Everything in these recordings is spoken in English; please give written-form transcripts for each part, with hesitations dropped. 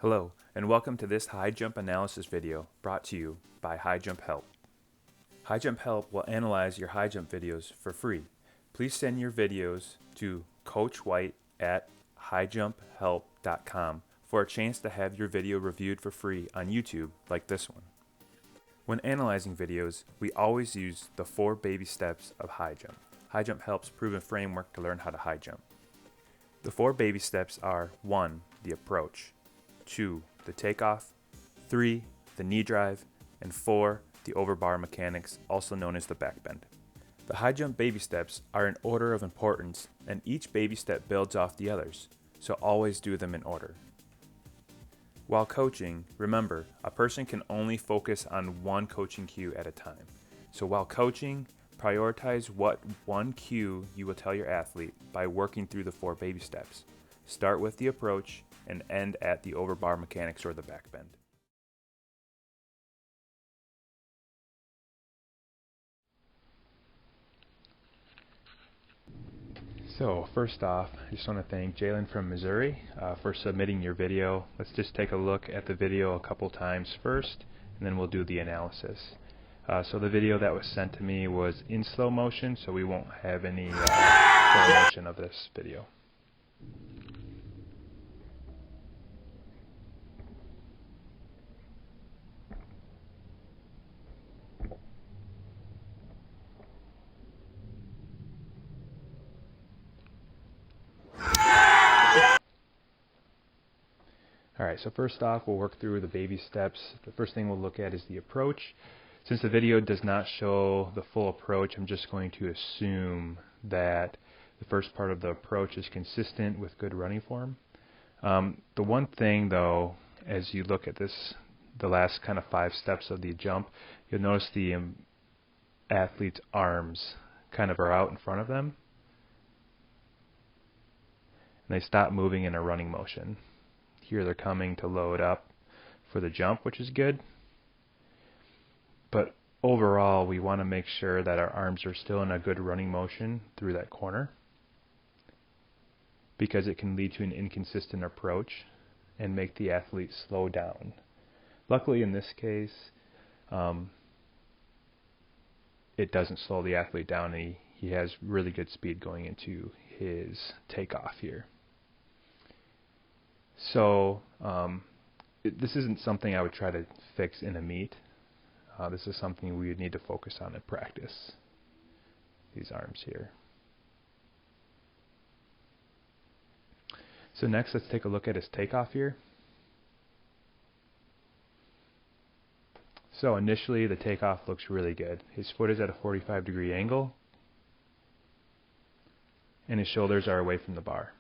Hello, and welcome to this high jump analysis video brought to you by High Jump Help. High Jump Help will analyze your high jump videos for free. Please send your videos to coachwhite at highjumphelp.com for a chance to have your video reviewed for free on YouTube like this one. When analyzing videos, we always use the 4 baby steps of high jump. High Jump Help's proven framework to learn how to high jump. The 4 baby steps are 1. The approach, 2. The takeoff, 3. The knee drive, and 4. The overbar mechanics, also known as the backbend. The high jump baby steps are in order of importance, and each baby step builds off the others, so always do them in order. While coaching, remember, a person can only focus on one coaching cue at a time. So while coaching, prioritize what one cue you will tell your athlete by working through the 4 baby steps. Start with the approach and end at the overbar mechanics or the backbend. So first off, I just want to thank Jalen from Missouri for submitting your video. Let's just take a look at the video a couple times first, and then we'll do the analysis. So the video that was sent to me was in slow motion, so we won't have any slow motion of this video. Alright, so first off, we'll work through the baby steps. The first thing we'll look at is the approach. Since the video does not show the full approach, I'm just going to assume that the first part of the approach is consistent with good running form. The one thing though, as you look at this, the last kind of 5 steps of the jump, you'll notice the athlete's arms kind of are out in front of them. And they stop moving in a running motion. Here they're coming to load up for the jump, which is good. But overall, we want to make sure that our arms are still in a good running motion through that corner, because it can lead to an inconsistent approach and make the athlete slow down. Luckily in this case, it doesn't slow the athlete down. He has really good speed going into his takeoff here. So this isn't something I would try to fix in a meet. This is something we would need to focus on in practice. These arms here. So next, let's take a look at his takeoff here. So initially, the takeoff looks really good. His foot is at a 45-degree angle, and his shoulders are away from the bar.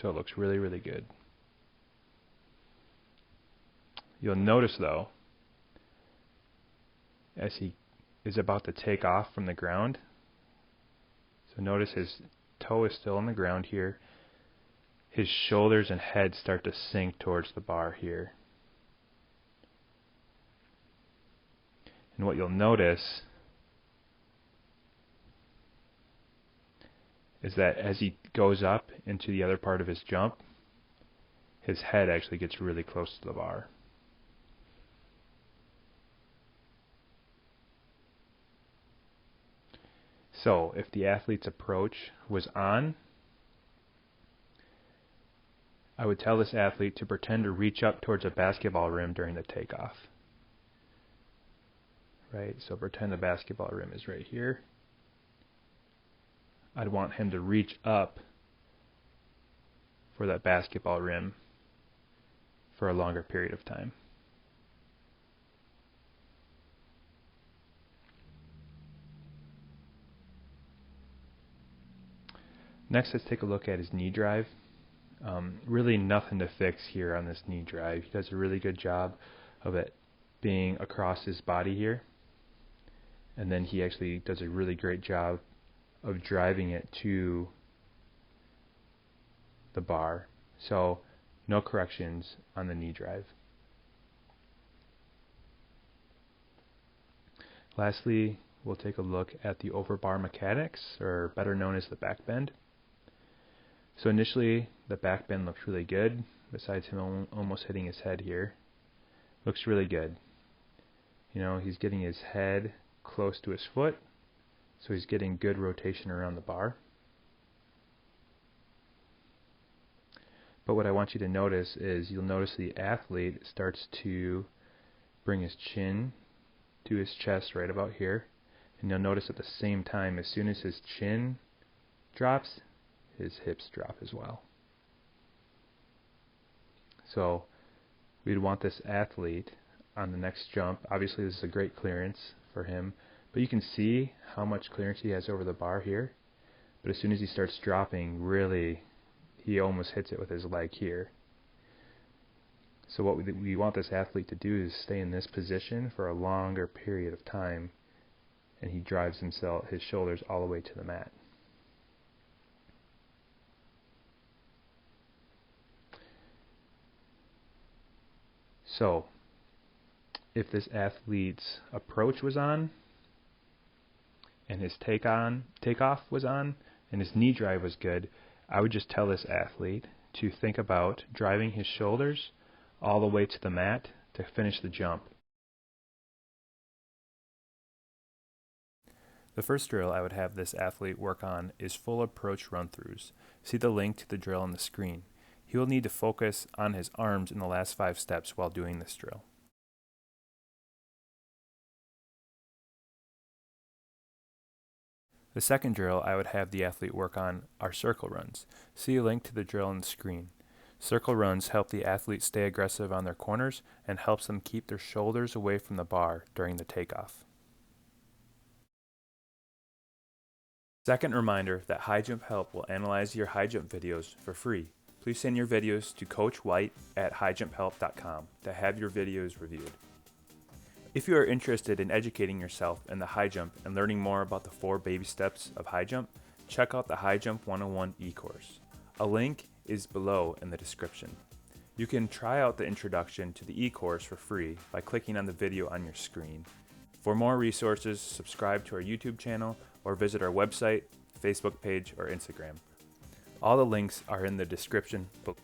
So it looks really, really good. You'll notice though, as he is about to take off from the ground, so notice his toe is still on the ground here, his shoulders and head start to sink towards the bar here. And what you'll notice is that as he goes up into the other part of his jump, his head actually gets really close to the bar. So if the athlete's approach was on, I would tell this athlete to pretend to reach up towards a basketball rim during the takeoff. Right, so pretend the basketball rim is right here. I'd want him to reach up for that basketball rim for a longer period of time. Next, let's take a look at his knee drive. Really nothing to fix here on this knee drive. He does a really good job of it being across his body here. And then he actually does a really great job of driving it to the bar. So no corrections on the knee drive. Lastly, we'll take a look at the overbar mechanics, or better known as the backbend. So initially the back bend looks really good, besides him almost hitting his head here. Looks really good. You know, he's getting his head close to his foot, so he's getting good rotation around the bar. But what I want you to notice is you'll notice the athlete starts to bring his chin to his chest right about here. And you'll notice at the same time, as soon as his chin drops, his hips drop as well. So we'd want this athlete on the next jump. Obviously this is a great clearance for him, but you can see how much clearance he has over the bar here. But as soon as he starts dropping, really, he almost hits it with his leg here. So what we want this athlete to do is stay in this position for a longer period of time, and he drives his shoulders all the way to the mat. So if this athlete's approach was on, and his takeoff was on, and his knee drive was good, I would just tell this athlete to think about driving his shoulders all the way to the mat to finish the jump. The first drill I would have this athlete work on is full approach run-throughs. See the link to the drill on the screen. He will need to focus on his arms in the last 5 steps while doing this drill. The second drill I would have the athlete work on are circle runs. See a link to the drill on the screen. Circle runs help the athlete stay aggressive on their corners and helps them keep their shoulders away from the bar during the takeoff. Second reminder that High Jump Help will analyze your high jump videos for free. Please send your videos to coachwhite@highjumphelp.com to have your videos reviewed. If you are interested in educating yourself in the high jump and learning more about the 4 baby steps of high jump, check out the High Jump 101 e-course. A link is below in the description. You can try out the introduction to the e-course for free by clicking on the video on your screen. For more resources, subscribe to our YouTube channel or visit our website, Facebook page, or Instagram. All the links are in the description below.